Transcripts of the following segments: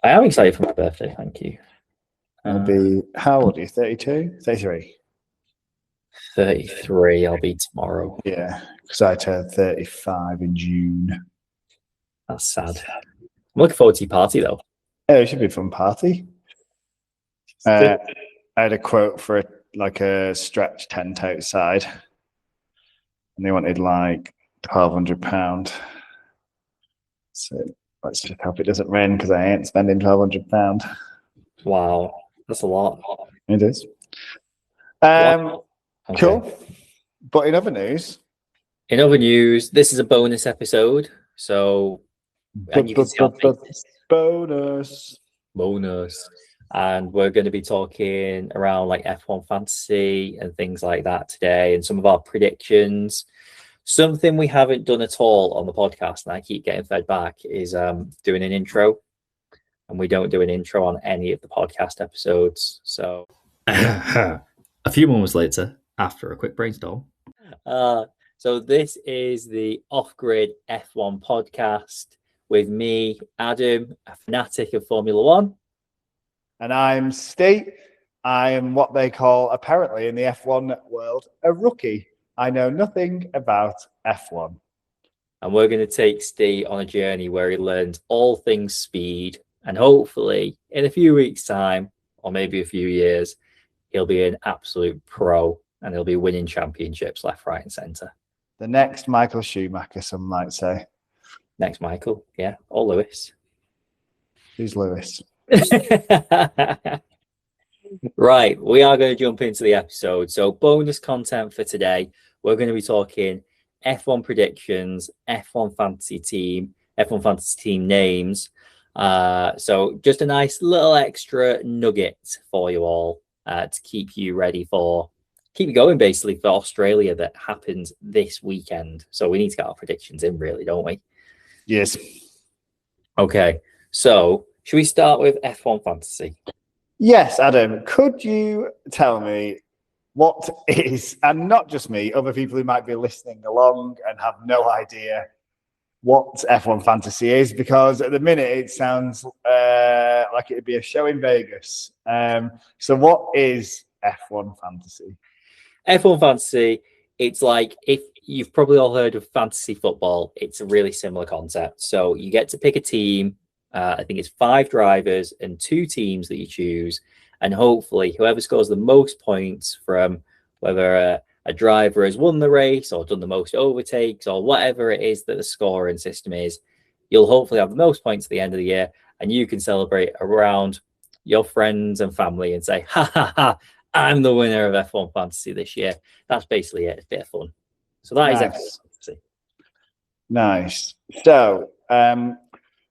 I am excited for my birthday. Thank you. I'll be, how old are you? 32? 33? 33. I'll be tomorrow. Yeah, because I turned 35 in June. That's sad. I'm looking forward to your party though. Yeah, it should be a fun party. I had a quote for a stretch tent outside, and they wanted like £1,200. So let's just hope it doesn't rain because I ain't spending £1,200. Wow, that's a lot. It is. Wow. Okay. Cool. But in other news, this is a bonus episode. So, and you can see our faces. Bonus. And we're going to be talking around like F1 fantasy and things like that today, and some of our predictions. Something we haven't done at all on the podcast, and I keep getting fed back, is doing an intro. And we don't do an intro on any of the podcast episodes. So a few moments later, after a quick brainstorm. So this is the Off-Grid F1 podcast with me, Adam, a fanatic of Formula One. And I'm Steve. I am what they call, apparently in the F1 world, a rookie. I know nothing about F1. And we're going to take Steve on a journey where he learns all things speed. And hopefully, in a few weeks' time, or maybe a few years, he'll be an absolute pro and he'll be winning championships left, right, and centre. The next Michael Schumacher, some might say. Next Michael, yeah, or Lewis. Who's Lewis? Right, we are going to jump into the episode. So bonus content for today, we're going to be talking F1 predictions, F1 fantasy team names. So just a nice little extra nugget for you all to keep you going basically for Australia that happens this weekend. So we need to get our predictions in, really, don't we? Yes. Okay, so should we start with F1 fantasy? Yes, Adam, could you tell me what is, and not just me, other people who might be listening along and have no idea what F1 fantasy is? Because at the minute it sounds like it'd be a show in Vegas. So what is F1 fantasy? F1 fantasy, it's like, if you've probably all heard of fantasy football, it's a really similar concept. So you get to pick a team. I think it's 5 drivers and 2 teams that you choose. And hopefully whoever scores the most points from whether a driver has won the race or done the most overtakes or whatever it is that the scoring system is, you'll hopefully have the most points at the end of the year, and you can celebrate around your friends and family and say, ha ha ha, I'm the winner of F1 fantasy this year. That's basically it. It's a bit of fun. So that is F1 fantasy. Nice. So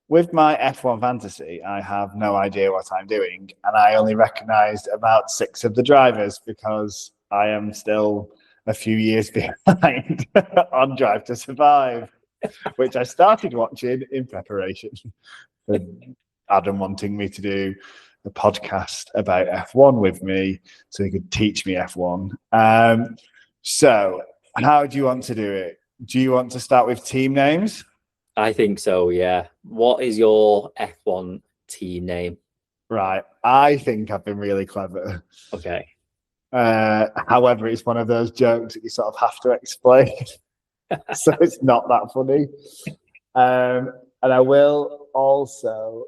with my F1 fantasy, I have no idea what I'm doing, and I only recognised about 6 of the drivers because I am still a few years behind on Drive to Survive, which I started watching in preparation for Adam wanting me to do a podcast about F1 with me so he could teach me F1. So how do you want to do it? Do you want to start with team names? I think so, yeah. What is your F1 team name? Right. I think I've been really clever. Okay. However, it's one of those jokes that you sort of have to explain. So it's not that funny. And I will also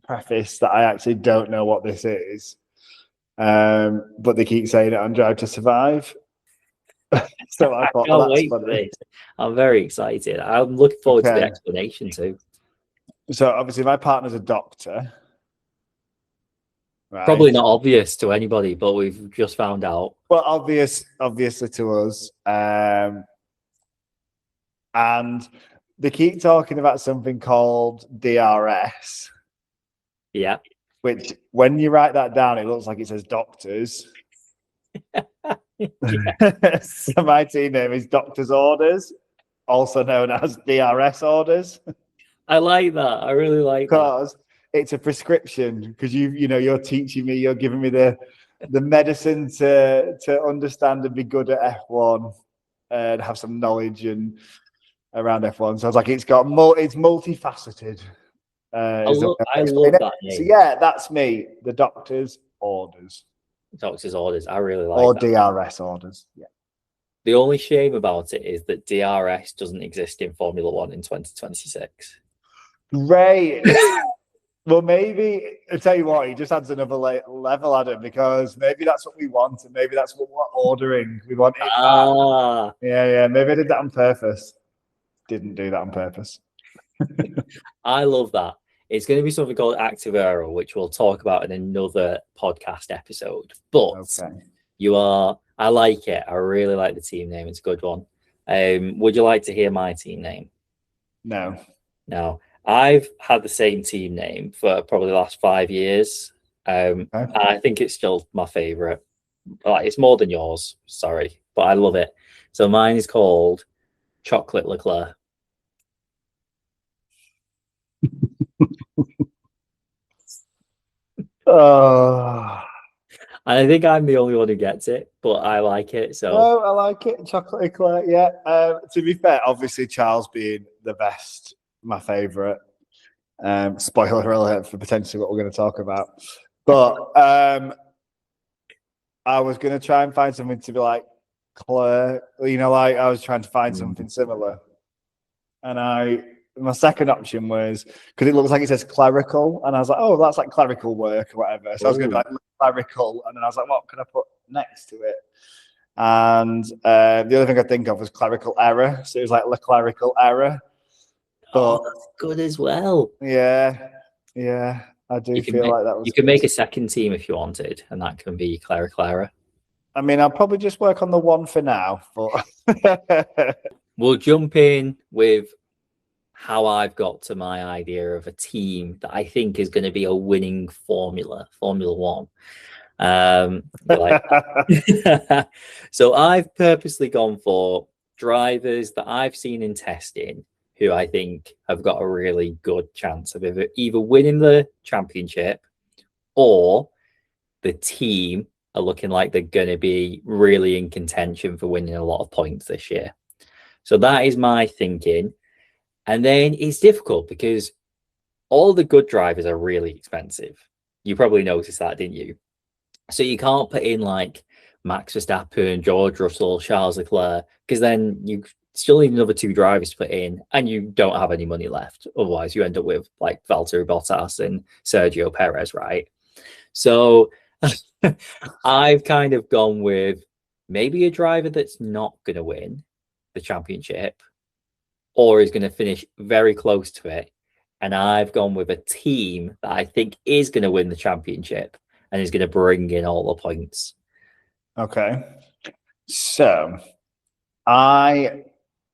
preface that I actually don't know what this is. But they keep saying it on Drive to Survive. So I thought, can't wait for this. I'm very excited. I'm looking forward to the explanation too. So obviously my partner's a doctor. Right. Probably not obvious to anybody, but we've just found out. Well, obviously to us. And they keep talking about something called DRS. Yeah. Which, when you write that down, it looks like it says doctors. So my team name is Doctor's Orders, also known as DRS Orders. I like that. I really like that. Because it's a prescription, because you're teaching me, you're giving me the medicine to understand and be good at F1 and have some knowledge and around F1. So I was like, it's multifaceted. I love that name. So yeah, that's me. The doctor's orders. Doctor's orders. I really like Or that. DRS orders. Yeah. The only shame about it is that DRS doesn't exist in Formula One in 2026. Great. Well, maybe I'll tell you what, he just adds another level, Adam, because maybe that's what we want, and maybe that's what we're ordering. We want it. Yeah. Maybe I did that on purpose. Didn't do that on purpose. I love that. It's going to be something called Active Aero, which we'll talk about in another podcast episode. But I like it. I really like the team name. It's a good one. Would you like to hear my team name? No. I've had the same team name for probably the last 5 years. I think it's still my favorite. Like, it's more than yours, sorry, but I love it. So mine is called Chocolate Leclerc. I think I'm the only one who gets it, but I like it. So I like it. Chocolate Eclair, yeah. To be fair, obviously Charles being the best, my favourite. Spoiler alert for potentially what we're going to talk about. But I was going to try and find something to be like Claire. Like I was trying to find something similar. And my second option was, because it looks like it says clerical, and I was like, oh, that's like clerical work or whatever. So I was going to be like clerical, and then I was like, what can I put next to it? And the other thing I think of was clerical error. So it was like the clerical error. But that's good as well. Yeah. I do feel like that was. You can make a second team if you wanted, and that can be clerical error. I mean, I'll probably just work on the one for now, but we'll jump in with how I've got to my idea of a team that I think is going to be a winning Formula One. So I've purposely gone for drivers that I've seen in testing who I think have got a really good chance of either winning the championship or the team are looking like they're going to be really in contention for winning a lot of points this year. So that is my thinking. And then it's difficult because all the good drivers are really expensive. You probably noticed that, didn't you? So you can't put in like Max Verstappen, George Russell, Charles Leclerc, because then you still need another 2 drivers to put in and you don't have any money left. Otherwise, you end up with like Valtteri Bottas and Sergio Perez, right? So I've kind of gone with maybe a driver that's not going to win the championship or is going to finish very close to it. And I've gone with a team that I think is going to win the championship and is going to bring in all the points. Okay. So I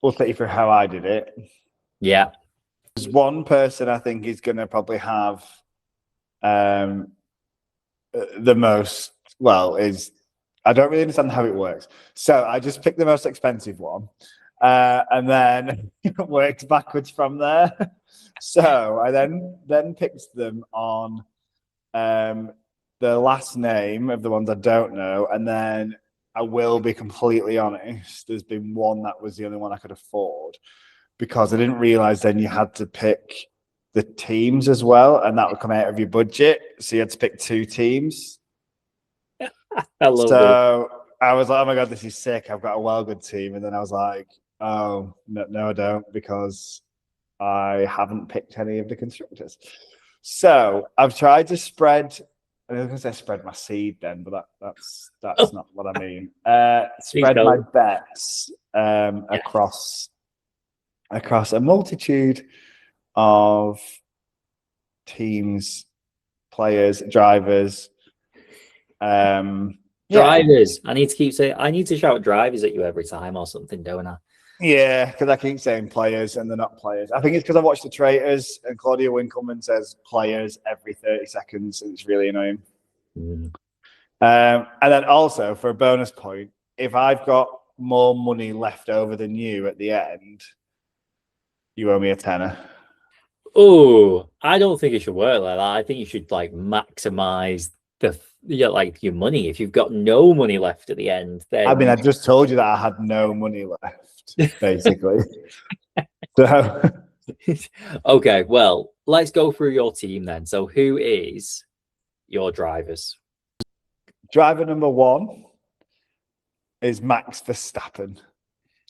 will take you through how I did it. Yeah. There's one person I think is going to probably have the most, I don't really understand how it works. So I just picked the most expensive one. And then worked backwards from there. So I then picked them on the last name of the ones I don't know. And then I will be completely honest, there's been one that was the only one I could afford because I didn't realize then you had to pick the teams as well. And that would come out of your budget. So you had to pick 2 teams. I love it. I was like, oh my God, this is sick. I've got a well good team. And then I was like, oh, no, I don't, because I haven't picked any of the constructors. So I've tried to spread, I was going to say spread my seed then, but that's not what I mean. Spread my bets across a multitude of teams, players, drivers. Drivers. I need to shout drivers at you every time or something, don't I? Yeah, because I keep saying players and they're not players. I think it's because I watched The Traitors and Claudia Winkleman says players every 30 seconds and it's really annoying. And then also for a bonus point, if I've got more money left over than you at the end, you owe me a tenner. Oh, I don't think it should work like that. I think you should like maximize your money. If you've got no money left at the end, then I just told you that I had no money left, basically. So okay, well, let's go through your team then. So who is your drivers? Driver number 1 is Max Verstappen.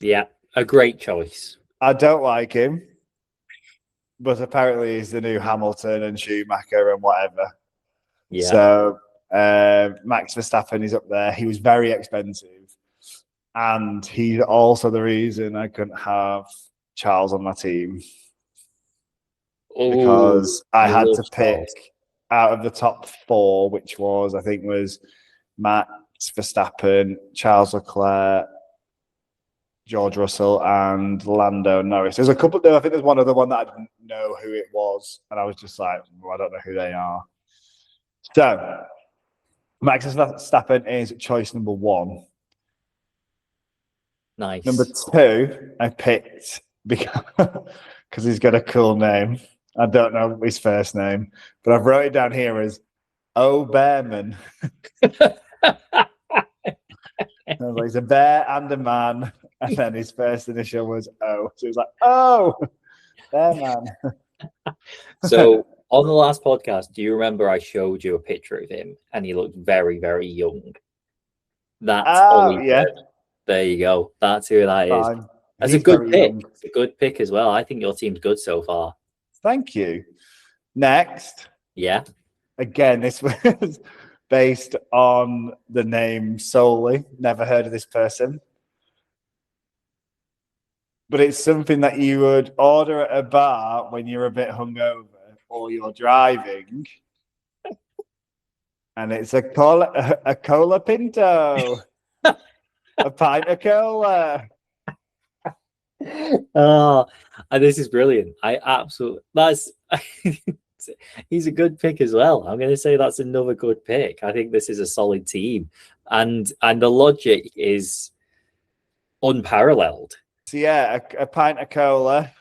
Yeah, a great choice. I don't like him, but apparently he's the new Hamilton and Schumacher and whatever. Yeah. So Max Verstappen is up there. He was very expensive, and he's also the reason I couldn't have Charles on my team, because I had to pick out of the top 4, which was, I think, was Max Verstappen, Charles Leclerc, George Russell, and Lando Norris. There's a couple. I think there's one other one that I didn't know who it was, and I was just like, well, I don't know who they are. So Max Verstappen is choice number 1. Nice. Number 2, I picked because he's got a cool name. I don't know his first name, but I've wrote it down here as O Bearman. He's a bear and a man, and then his first initial was O. So he's like, oh, Bearman. So on the last podcast, do you remember I showed you a picture of him and he looked very, very young? That's Ollie. Yeah. There you go. That's who that is. Fine. That's He's a good very pick. young. It's a good pick as well. I think your team's good so far. Thank you. Next, Yeah. again, this was based on the name solely. Never heard of this person. But it's something that you would order at a bar when you're a bit hungover or you're driving. And it's a cola pinto. A pint of cola. Oh, and this is brilliant. He's a good pick as well. I'm going to say that's another good pick. I think this is a solid team, and the logic is unparalleled. So yeah, a pint of cola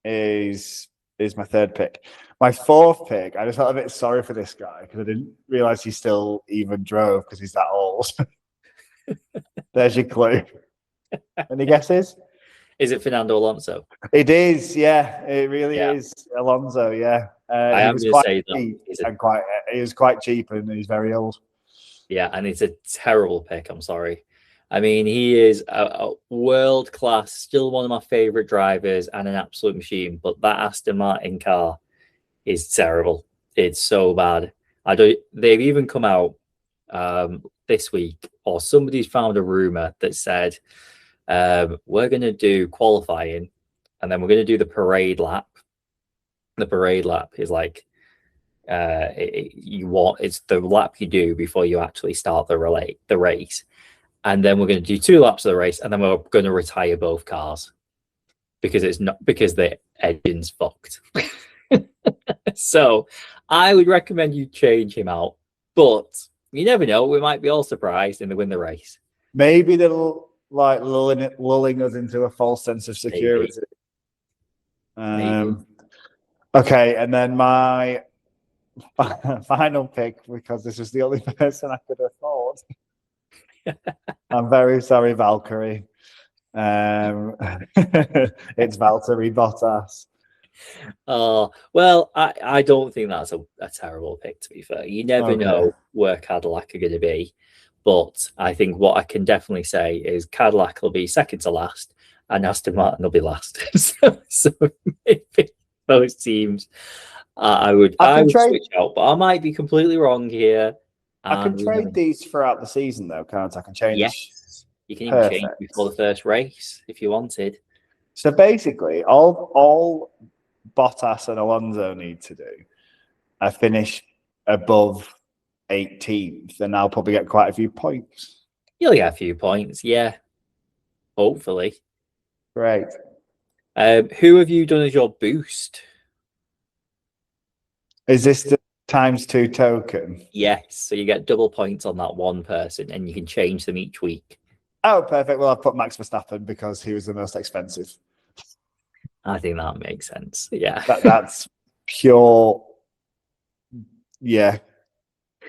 is my 3rd pick. My 4th pick, I just felt a bit sorry for this guy because I didn't realize he still even drove because he's that old. There's your clue. Any guesses? Is it Fernando Alonso? It is, yeah. It really is Alonso, yeah. I am going to say that he was quite cheap and he's very old. Yeah, and it's a terrible pick. I'm sorry. I mean, he is a world class, still one of my favorite drivers and an absolute machine. But that Aston Martin car is terrible. It's so bad. They've even come out this week, or somebody's found a rumor that said we're going to do qualifying and then we're going to do the parade lap. The parade lap is like it's the lap you do before you actually start the race, and then we're going to do 2 laps of the race, and then we're going to retire both cars because the engine's fucked. So I would recommend you change him out, but you never know, we might be all surprised and they win the race. Maybe they'll like lulling us into a false sense of security. Okay, and then my final pick, because this was the only person I could afford. I'm very sorry, Valkyrie. It's Valtteri Bottas. Oh, well, I don't think that's a terrible pick, to be fair. You never know where Cadillac are going to be. But I think what I can definitely say is Cadillac will be second to last and Aston Martin will be last. so maybe those teams I would switch out. But I might be completely wrong here. I can trade these throughout the season, though, can't I? I can change. Yes, you can even change before the first race if you wanted. So basically, all Bottas and Alonso need to do are finish above 18th, and I'll probably get quite a few points. You'll get a few points, yeah. Hopefully. Great. Who have you done as your boost? Is this the ×2 token? Yes, so you get double points on that one person, and you can change them each week. Oh, perfect. Well, I've put Max Verstappen because he was the most expensive. I think that makes sense. Yeah. That's pure,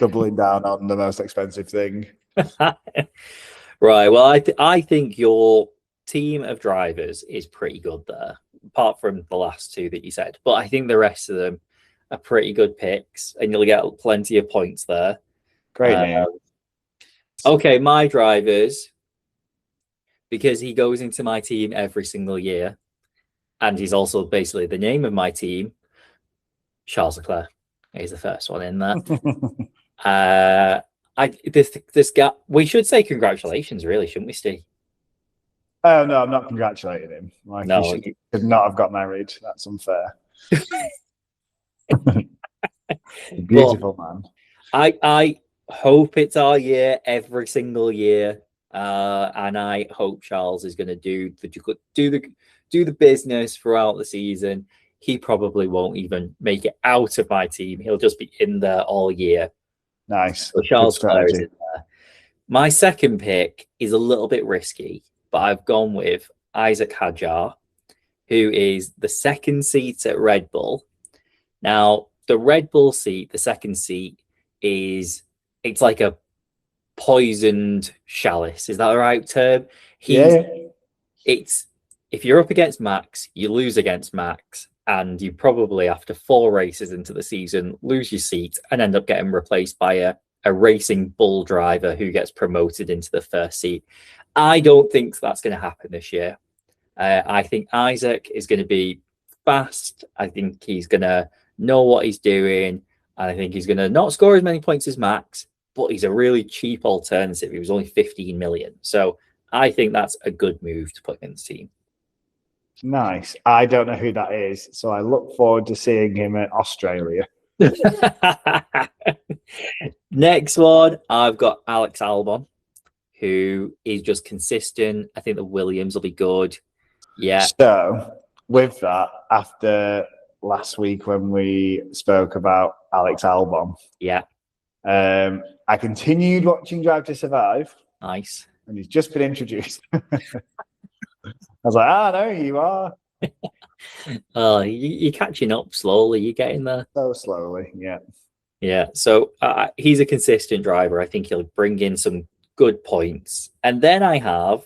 doubling down on the most expensive thing. Right. Well, I think your team of drivers is pretty good there. apart from the last two that you said. But I think the rest of them are pretty good picks, and you'll get plenty of points there. Great name. Okay, my drivers, because he goes into my team every single year, and he's also basically the name of my team. Charles Leclerc is the first one in there. This guy. We should say congratulations, really, shouldn't we, Steve? Oh no, I'm not congratulating him. Like, No, he should not have got married. That's unfair. Beautiful man. I hope it's our year every single year, and I hope Charles is going to do the business throughout the season. He probably won't even make it out of my team. He'll just be in there all year. Nice. So Charles Leclerc is in there. My second pick is a little bit risky, but I've gone with Isaac Hadjar, who is the second seat at Red Bull. Now, the Red Bull seat, the second seat, it's like a poisoned chalice. Is that the right term? It's if you're up against Max, you lose against Max, and you probably, after 4 races into the season, lose your seat and end up getting replaced by a racing Bull driver who gets promoted into the first seat. I don't think that's going to happen this year. I think Isaac is going to be fast. I think he's going to know what he's doing. And I think he's going to not score as many points as Max, but he's a really cheap alternative. He was only 15 million. So I think that's a good move to put in the team. Nice. I don't know who that is, so I look forward to seeing him in Australia. Next one, I've got Alex Albon, who is just consistent. I think the Williams will be good. Yeah. So with that, after last week when we spoke about Alex Albon, yeah, I continued watching Drive to Survive. Nice. And he's just been introduced. I was like, I know you are. Oh, you're catching up slowly. You're getting there. So slowly, yeah. Yeah, so he's a consistent driver. I think he'll bring in some good points. And then I have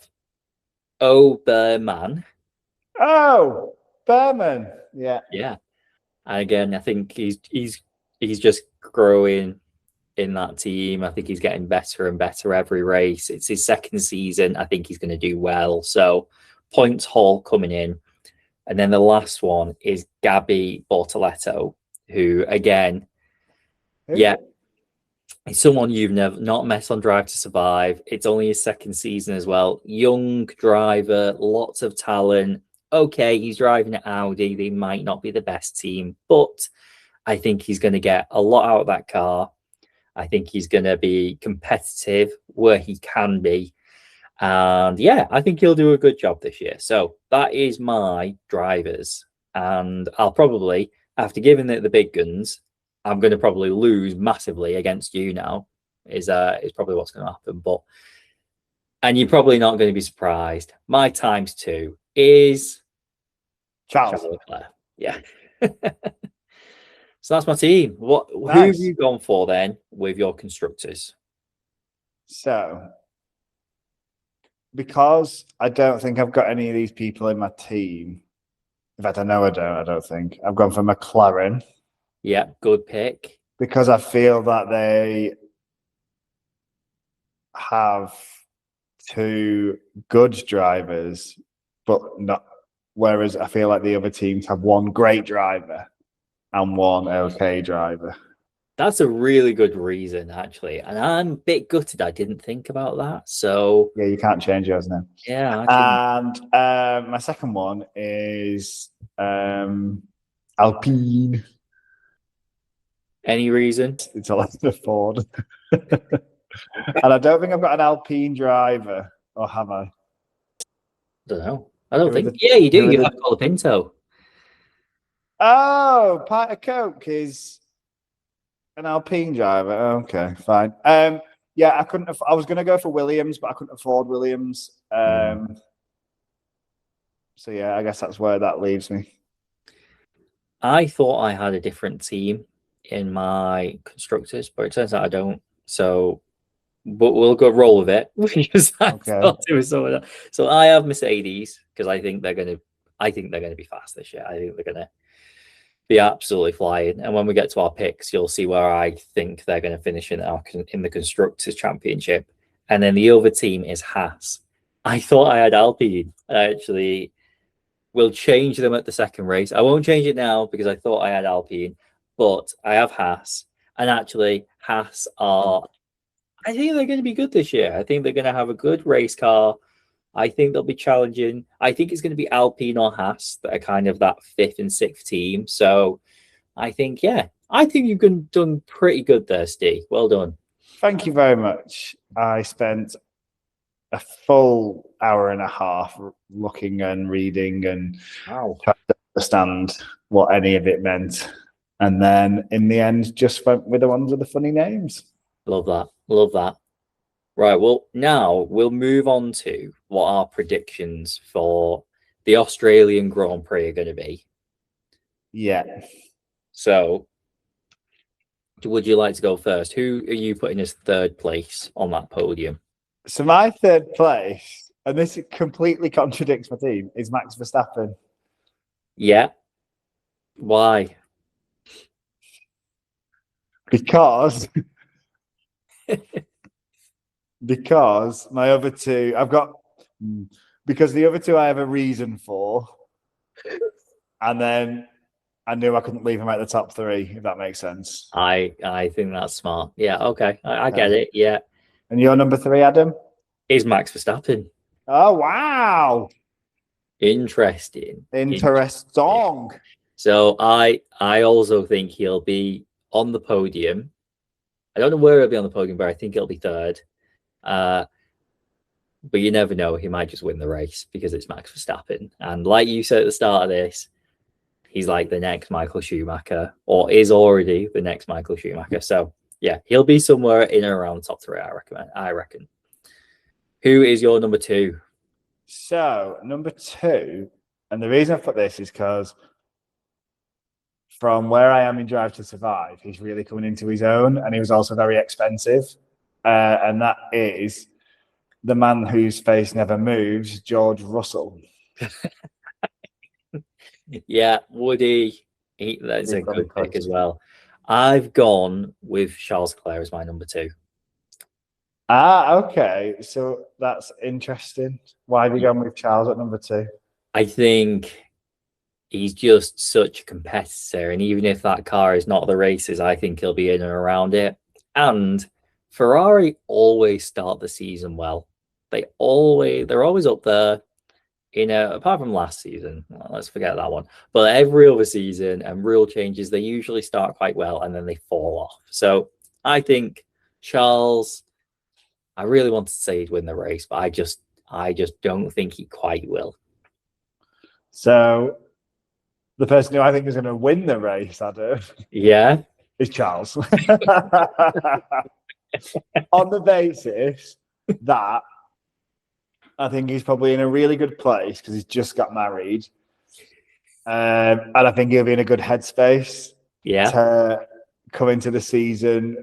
Berman. Oh, Berman. Yeah. Yeah. And again, I think he's just growing in that team. I think he's getting better and better every race. It's his second season. I think he's going to do well. So points haul coming in. And then the last one is Gabby Bortoleto, who again, yeah, it's someone you've not met on Drive to Survive. It's only his second season as well. Young driver, lots of talent. Okay, he's driving at Audi. They might not be the best team, but I think he's going to get a lot out of that car. I think he's going to be competitive where he can be. And yeah, I think he'll do a good job this year. So that is my drivers. And I'll probably, after giving it the big guns, I'm going to probably lose massively against you now, is probably what's going to happen. And you're probably not going to be surprised. My times 2 is Charles Leclerc. Yeah. So that's my team. Who have you gone for then with your constructors? So, because I don't think I've got any of these people in my team. In fact, I know I don't think. I've gone for McLaren. Yeah, good pick. Because I feel that they have 2 good drivers, but not. Whereas I feel like the other teams have 1 great driver and 1 okay driver. That's a really good reason, actually. And I'm a bit gutted I didn't think about that. So yeah, you can't change yours now. Yeah. And my second one is Alpine. Any reason? It's Alastair Ford. And I don't think I've got an Alpine driver, or have I? I don't know. I don't think. Yeah, you do. You have Colapinto. Oh, Pint of Coke is an Alpine driver. Okay, fine. Yeah, I couldn't. I was going to go for Williams, but I couldn't afford Williams. So yeah, I guess that's where that leaves me. I thought I had a different team in my constructors, but it turns out I don't. So, but we'll go roll with it. Okay. So I have Mercedes because I think they're going to I think they're going to be fast this year. I think they're going to be absolutely flying. And when we get to our picks, you'll see where I think they're going to finish in the Constructors' Championship. And then the other team is Haas. I thought I had Alpine. I actually will change them at the second race. I won't change it now because I thought I had Alpine, but I have Haas. And actually, Haas I think they're going to be good this year. I think they're going to have a good race car. I think they'll be challenging. I think it's going to be Alpine or Haas that are kind of that 5th and 6th team. So I think, I think you've done pretty good there, Steve. Well done. Thank you very much. I spent a full hour and a half looking and reading and trying to understand what any of it meant. And then in the end, just went with the ones with the funny names. Love that. Love that. Right. Well, now we'll move on to what our predictions for the Australian Grand Prix are going to be. Yeah. So, would you like to go first? Who are you putting as third place on that podium? So my third place, and this completely contradicts my team, is Max Verstappen. Yeah. Why? Because my other two, because the other two I have a reason for, and then I knew I couldn't leave him at the top 3, if that makes sense. I think that's smart. Yeah, okay. I get it. Yeah. And your number 3, Adam? Is Max Verstappen. Oh, wow. Interesting. So I also think he'll be on the podium. I don't know where he'll be on the podium, but I think he'll be third. But you never know. He might just win the race because it's Max Verstappen. And like you said at the start of this, he's like the next Michael Schumacher, or is already the next Michael Schumacher. So yeah, he'll be somewhere in and around the top 3, I reckon. Who is your number 2? So number 2, and the reason I put this is because from where I am in Drive to Survive, he's really coming into his own, and he was also very expensive. And that is the man whose face never moves, George Russell. Yeah, Woody. That's a good pick as well. I've gone with Charles Leclerc as my number 2. Okay. So that's interesting. Why have you gone with Charles at number 2? I think he's just such a competitor. And even if that car is not the races, I think he'll be in and around it. And Ferrari always start the season well. They're always up there. Apart from last season, let's forget that one. But every other season and rule changes, they usually start quite well and then they fall off. So I think Charles, I really wanted to say he'd win the race, but I just don't think he quite will. So the person who I think is going to win the race, Adam, is Charles. On the basis that I think he's probably in a really good place because he's just got married. And I think he'll be in a good headspace to come into the season.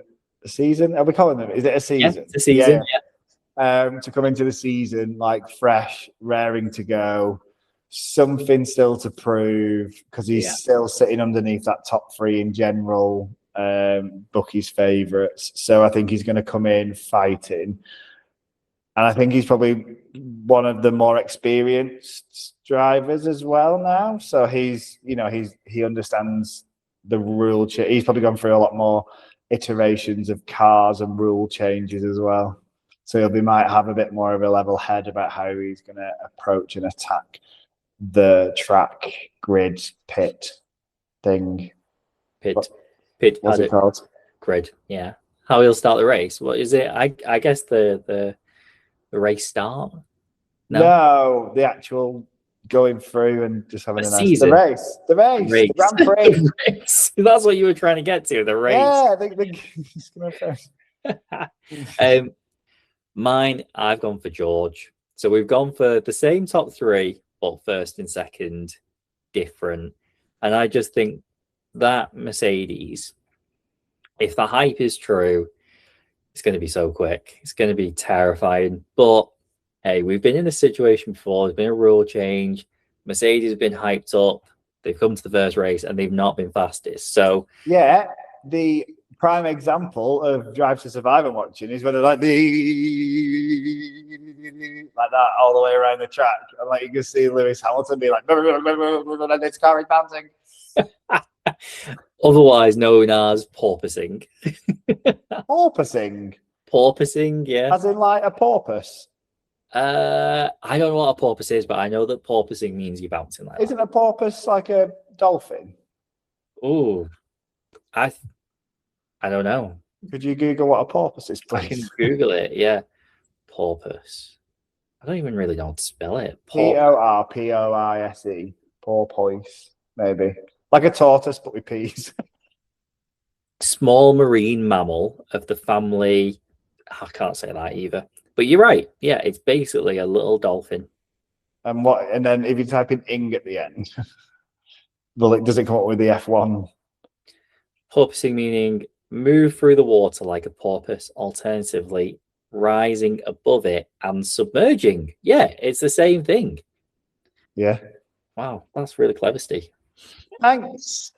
Are we calling them? Is it a season? Yeah, it's a season, to come into the season like fresh, raring to go. Something still to prove because he's still sitting underneath that top 3 in general, bookies' favourites. So I think he's going to come in fighting. And I think he's probably one of the more experienced drivers as well now. So he understands the rule. He's probably gone through a lot more iterations of cars and rule changes as well. So he might have a bit more of a level head about how he's going to approach and attack the track, grid, pit thing. Pit. What's it called? Grid. Yeah. How he'll start the race. What is it? I guess the race start. No, the actual going through and just having a nice season. The race, the Grand Prix. The race. That's what you were trying to get to. The race. Yeah, I think mine, I've gone for George. So we've gone for the same top 3, but first and second different. And I just think that Mercedes, if the hype is true, it's going to be so quick. It's going to be terrifying. But hey, we've been in this situation before. There's been a rule change. Mercedes have been hyped up. They've come to the first race and they've not been fastest. So yeah, the prime example of Drive to Survive I'm watching is when they're like that all the way around the track, and like you can see Lewis Hamilton be like, "This car is bouncing." otherwise known as porpoising. Porpoising, Porpoising, yeah. as in like a porpoise. I don't know what a porpoise is, but I know that porpoising means you're bouncing like Isn't a porpoise like a dolphin? Oh, I don't know. Could you Google what a porpoise is, I can please? Google it. Yeah, porpoise. I don't even really know how to spell it. Porpoise. Porpoise, maybe like a tortoise but with peas. Small marine mammal of the family. I can't say that either. But you're right. Yeah, it's basically a little dolphin. And then if you type in "ing" at the end, does it come up with the F1? Porpoising meaning move through the water like a porpoise, alternatively rising above it and submerging. Yeah, it's the same thing. Yeah. Wow, that's really clever, Steve. Thanks.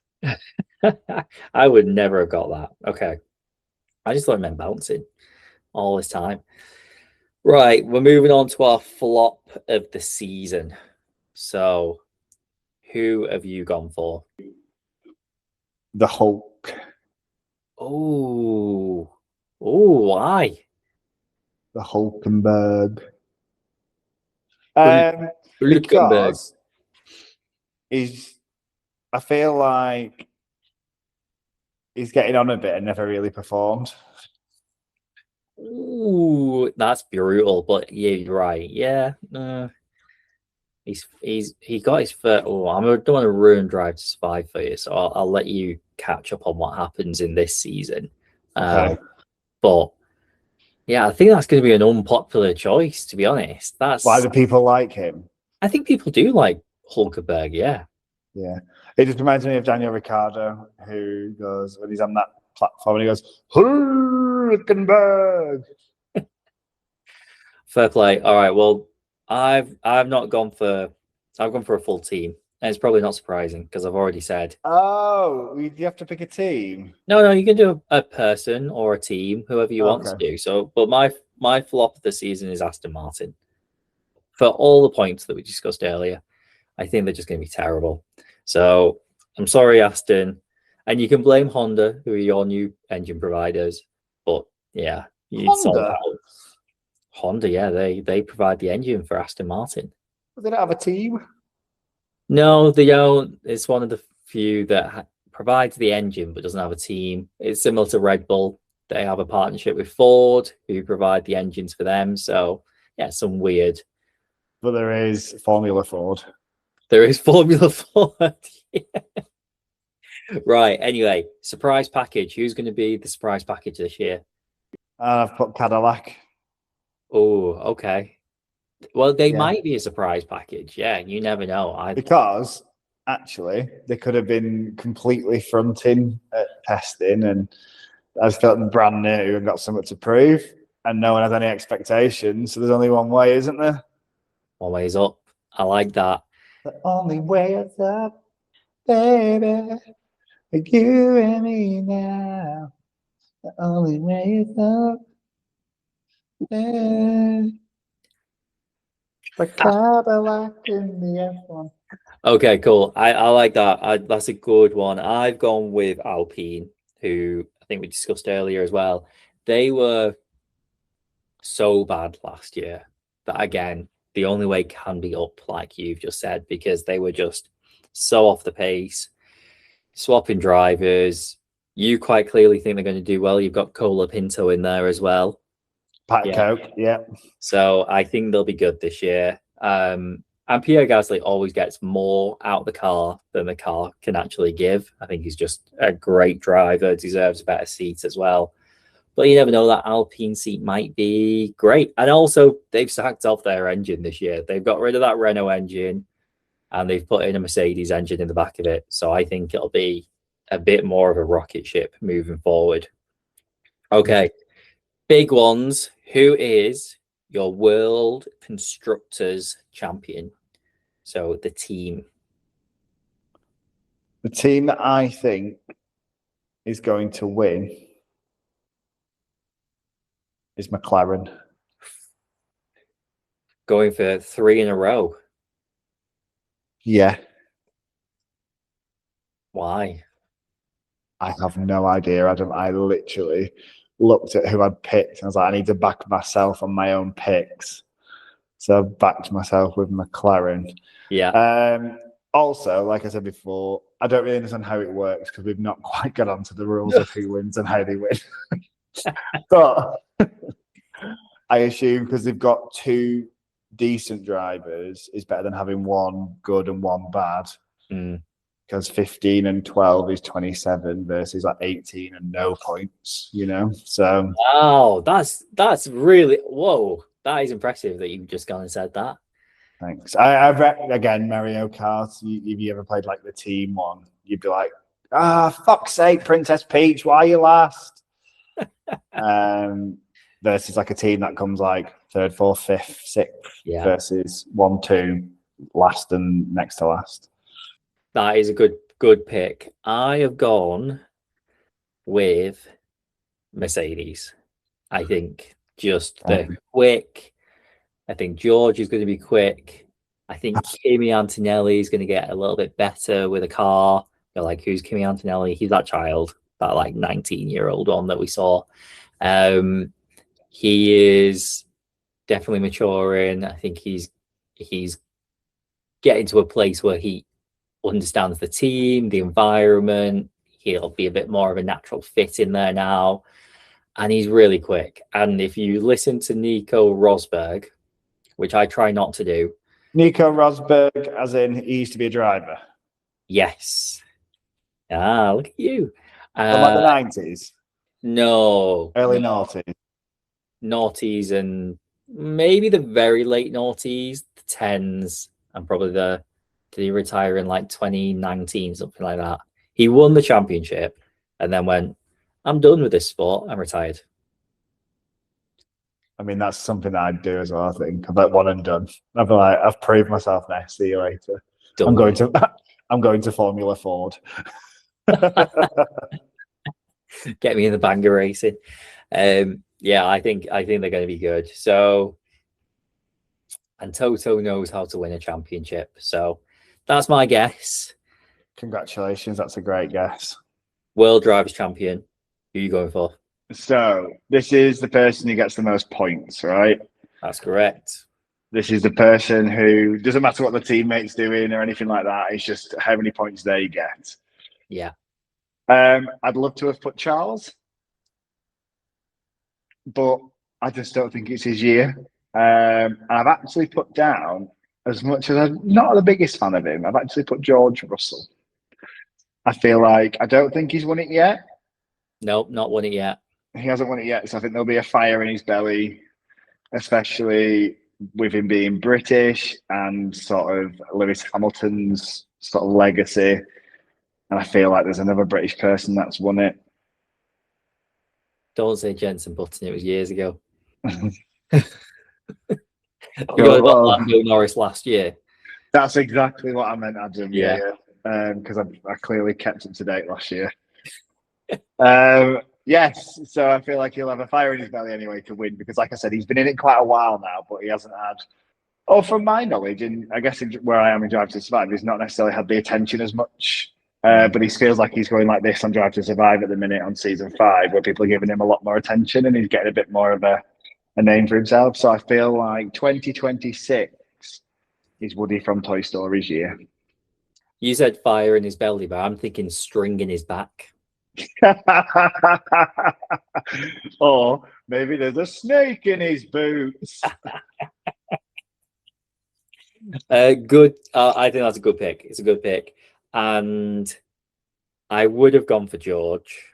I would never have got that. Okay. I just thought it meant bouncing all this time. Right, we're moving on to our flop of the season. So, who have you gone for? The Hulk. Oh, why? The Hulkenberg. Hulkenberg. Because I feel like he's getting on a bit and never really performed. Ooh, that's brutal, but yeah, you're right. Yeah, he got his first. Oh, I don't want to ruin Drive to Survive for you, so I'll let you catch up on what happens in this season. Okay. But yeah, I think that's going to be an unpopular choice. To be honest, Why do people like him? I think people do like Hulkenberg. Yeah. It just reminds me of Daniel Ricciardo, who goes when he's on that platform and he goes Hulkenberg. Fair play. All right. Well, I've gone for a full team, and it's probably not surprising because I've already said. Oh, you have to pick a team. No, you can do a person or a team, whoever you want to do. So, but my flop of the season is Aston Martin. For all the points that we discussed earlier, I think they're just going to be terrible. So I'm sorry, Aston, and you can blame Honda, who are your new engine providers. But yeah, Honda, yeah, they provide the engine for Aston Martin. They don't have a team. No, they don't. It's one of the few that provides the engine but doesn't have a team. It's similar to Red Bull. They have a partnership with Ford, who provide the engines for them. So yeah, some weird. But there is Formula Ford. There is Formula Ford. Yeah. Right. Anyway, surprise package. Who's going to be the surprise package this year? I've put Cadillac. Oh, okay. Well, they might be a surprise package. Yeah, you never know. Because actually, they could have been completely fronting at testing, and I just felt brand new and got something to prove, and no one has any expectations. So there's only one way, isn't there? One way is up. I like that. The only way is up, baby. You and me now. The only way is up. Yeah. The Cadillac in the F1. Okay, cool. I like that. That's a good one. I've gone with Alpine, who I think we discussed earlier as well. They were so bad last year that, again, the only way can be up, like you've just said, because they were just so off the pace, swapping drivers. You quite clearly think they're going to do well. You've got Cola Pinto in there as well. Coke, yeah. So I think they'll be good this year. And Pierre Gasly always gets more out of the car than the car can actually give. I think he's just a great driver, deserves a better seat as well. But you never know, that Alpine seat might be great. And also, they've sacked off their engine this year. They've got rid of that Renault engine and they've put in a Mercedes engine in the back of it. So I think it'll be a bit more of a rocket ship moving forward. Okay, big ones. Who is your World Constructors Champion? So the team. The team that I think is going to win is McLaren. Going for 3 in a row. Yeah. Why? I have no idea, Adam. I literally looked at who I'd picked and I was like, I need to back myself on my own picks. So I backed myself with McLaren. Yeah. Also, like I said before, I don't really understand how it works because we've not quite got onto the rules of who wins and how they win. But I assume because they've got 2 decent drivers is better than having 1 good and 1 bad. Because 15 and 12 is 27 versus like 18 and no points, So wow, that's really whoa. That is impressive that you've just gone and said that. Thanks. I've read again Mario Kart. If you ever played like the team one, you'd be like, fuck's sake, Princess Peach, why are you last? Versus like a team that comes like 3rd, 4th, 5th, 6th versus 1, 2, last and next to last. That is a good pick. I have gone with Mercedes. I think just the quick. I think George is going to be quick. I think Kimi Antonelli is going to get a little bit better with a car. You're like, who's Kimi Antonelli? He's that child, that like 19-year-old one that we saw. He is definitely maturing. I think he's getting to a place where he understands the team, the environment. He'll be a bit more of a natural fit in there now. And he's really quick. And if you listen to Nico Rosberg, which I try not to do. Nico Rosberg, as in he used to be a driver? Yes. Look at you. Like the 90s? No. Early noughties? Noughties and maybe the very late noughties, the 10s, and probably did he retire in like 2019, something like that. He won the championship and then went, I'm done with this sport. I'm retired. I mean, that's something that I'd do as well, I think. I'm like one and done. I'd be like, I've proved myself now. See you later. I'm going to Formula Ford. Get me in the banger racing. I think they're going to be good. So, and Toto knows how to win a championship. So that's my guess. Congratulations. That's a great guess. World Drivers Champion. Who are you going for? So this is the person who gets the most points, right? That's correct. This is the person who doesn't matter what the teammate's doing or anything like that. It's just how many points they get. Yeah. I'd love to have put Charles, but I just don't think it's his year. I've actually put down, as much as I'm not the biggest fan of him, I've actually put George Russell. I feel like I don't think he's won it yet. Nope, not won it yet. He hasn't won it yet, so I think there'll be a fire in his belly, especially with him being British and sort of Lewis Hamilton's sort of legacy. And I feel like there's another British person that's won it. Don't say Jenson Button, it was years ago. Lando Norris last year. That's exactly what I meant, Adam. Yeah. Because I clearly kept up to date last year. Yes, so I feel like he'll have a fire in his belly anyway to win because, like I said, he's been in it quite a while now, but he hasn't had, from my knowledge, and I guess where I am in Drive to Survive, he's not necessarily had the attention as much. But he feels like he's going like this on Drive to Survive at the minute on season 5, where people are giving him a lot more attention and he's getting a bit more of a name for himself. So I feel like 2026 is Woody from Toy Story's year. You said fire in his belly, but I'm thinking string in his back. Or maybe there's a snake in his boots. Good. I think that's a good pick. It's a good pick. And I would have gone for George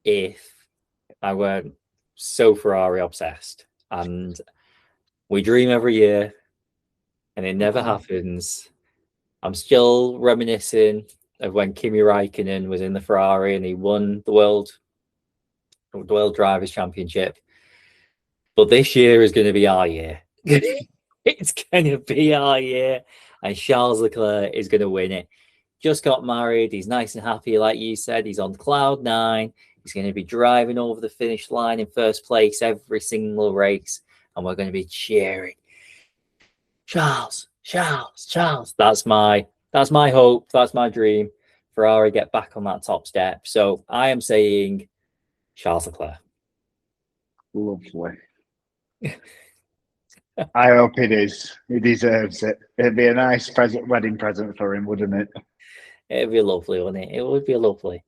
if I weren't so Ferrari obsessed. And we dream every year and it never happens. I'm still reminiscing of when Kimi Raikkonen was in the Ferrari and he won the World Drivers' Championship. But this year is going to be our year. It's going to be our year. and Charles Leclerc is going to win it. Just got married. He's nice and happy, like you said. He's on cloud 9. He's going to be driving over the finish line in first place every single race, and we're going to be cheering, Charles, Charles, Charles. That's my hope. That's my dream. Ferrari get back on that top step. So I am saying Charles Leclerc. Lovely. I hope it is. He deserves it. It'd be a nice wedding present for him, wouldn't it? It'd be lovely, wouldn't it? It would be lovely.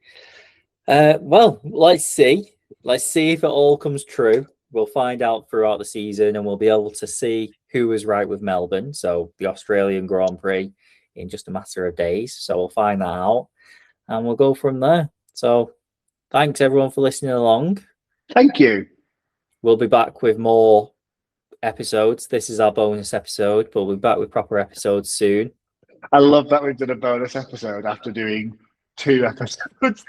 Well, let's see. Let's see if it all comes true. We'll find out throughout the season, and we'll be able to see who was right with Melbourne. So the Australian Grand Prix in just a matter of days. So we'll find that out, and we'll go from there. So thanks everyone for listening along. Thank you. We'll be back with more episodes. This is our bonus episode, but we'll be back with proper episodes soon. I love that we've done a bonus episode after doing 2 episodes.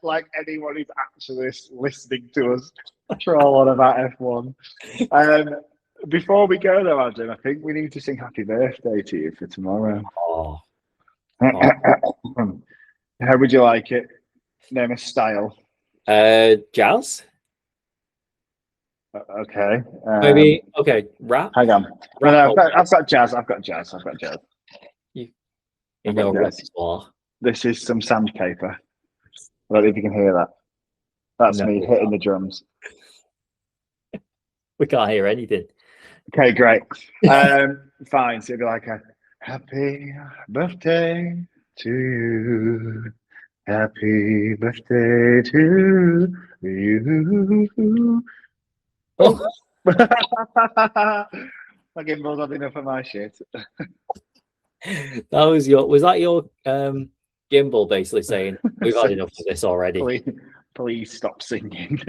like anyone who's actually listening to us troll on about F1. Before we go though, Adam, I think we need to sing happy birthday to you for tomorrow. Oh. How would you like it? Name a style. Jazz? Okay. Maybe okay. Rap. Hang on. No, I've got jazz. I've got jazz. You know repertoire. This is some sandpaper. I don't know if you can hear that. That's me hitting the drums. We can't hear anything. Okay, great. Fine. So it'd be like a happy birthday to you. Happy birthday to you. Oh. My gimbal's had enough of my shit. Was that your gimbal basically saying we've had enough of this already? Please stop singing.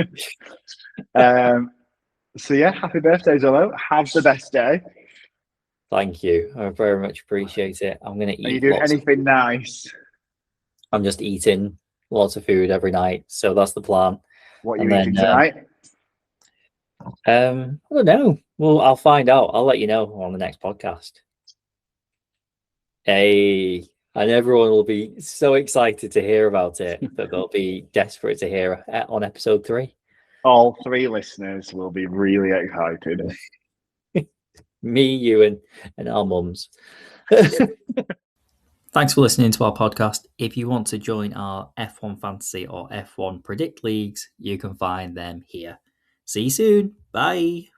So yeah, happy birthday, Zolo. Have the best day. Thank you. I very much appreciate it. I'm gonna eat. Are you doing anything nice? I'm just eating lots of food every night, so that's the plan. What are you eating tonight? I don't know. Well, I'll find out. I'll let you know on the next podcast. Hey, and everyone will be so excited to hear about it that they'll be desperate to hear on episode 3. All 3 listeners will be really excited. Me, you, and our mums. Thanks for listening to our podcast. If you want to join our F1 Fantasy or F1 Predict leagues, you can find them here. See you soon. Bye.